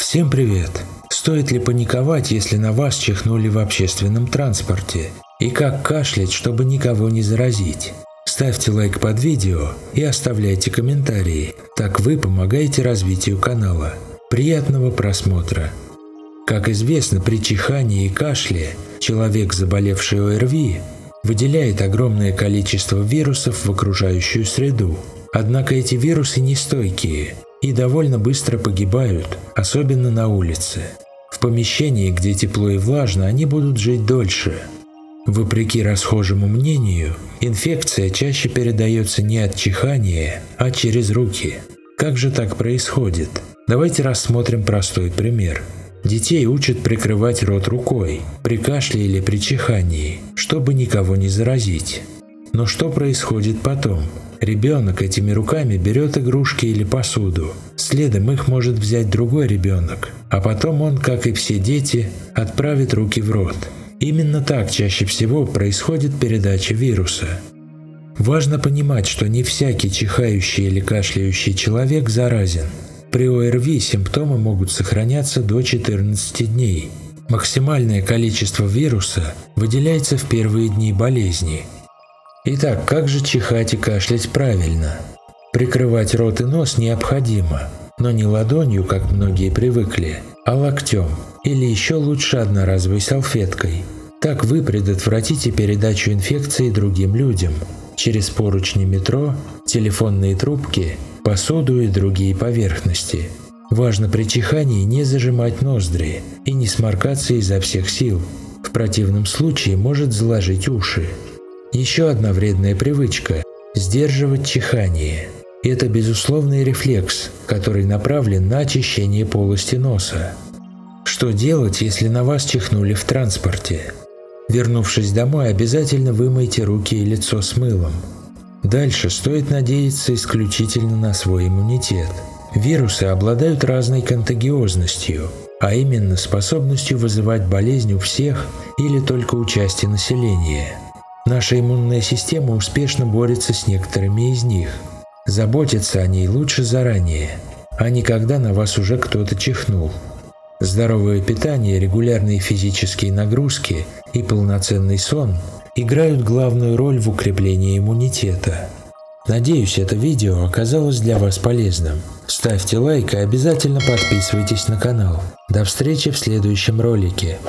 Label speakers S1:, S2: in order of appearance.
S1: Всем привет! Стоит ли паниковать, если на вас чихнули в общественном транспорте? И как кашлять, чтобы никого не заразить? Ставьте лайк под видео и оставляйте комментарии, так вы помогаете развитию канала. Приятного просмотра! Как известно, при чихании и кашле человек, заболевший ОРВИ, выделяет огромное количество вирусов в окружающую среду. Однако эти вирусы нестойкие и довольно быстро погибают, особенно на улице. В помещении, где тепло и влажно, они будут жить дольше. Вопреки расхожему мнению, инфекция чаще передается не от чихания, а через руки. Как же так происходит? Давайте рассмотрим простой пример. Детей учат прикрывать рот рукой при кашле или при чихании, чтобы никого не заразить. Но что происходит потом? Ребенок этими руками берет игрушки или посуду. Следом их может взять другой ребенок, а потом он, как и все дети, отправит руки в рот. Именно так чаще всего происходит передача вируса. Важно понимать, что не всякий чихающий или кашляющий человек заразен. При ОРВИ симптомы могут сохраняться до 14 дней. Максимальное количество вируса выделяется в первые дни болезни. Итак, как же чихать и кашлять правильно? Прикрывать рот и нос необходимо, но не ладонью, как многие привыкли, а локтем или еще лучше одноразовой салфеткой. Так вы предотвратите передачу инфекции другим людям через поручни метро, телефонные трубки, посуду и другие поверхности. Важно при чихании не зажимать ноздри и не сморкаться изо всех сил. В противном случае может заложить уши. Еще одна вредная привычка – сдерживать чихание. Это безусловный рефлекс, который направлен на очищение полости носа. Что делать, если на вас чихнули в транспорте? Вернувшись домой, обязательно вымойте руки и лицо с мылом. Дальше стоит надеяться исключительно на свой иммунитет. Вирусы обладают разной контагиозностью, а именно способностью вызывать болезнь у всех или только у части населения. Наша иммунная система успешно борется с некоторыми из них. Заботиться о ней лучше заранее, а не когда на вас уже кто-то чихнул. Здоровое питание, регулярные физические нагрузки и полноценный сон играют главную роль в укреплении иммунитета. Надеюсь, это видео оказалось для вас полезным. Ставьте лайк и обязательно подписывайтесь на канал. До встречи в следующем ролике.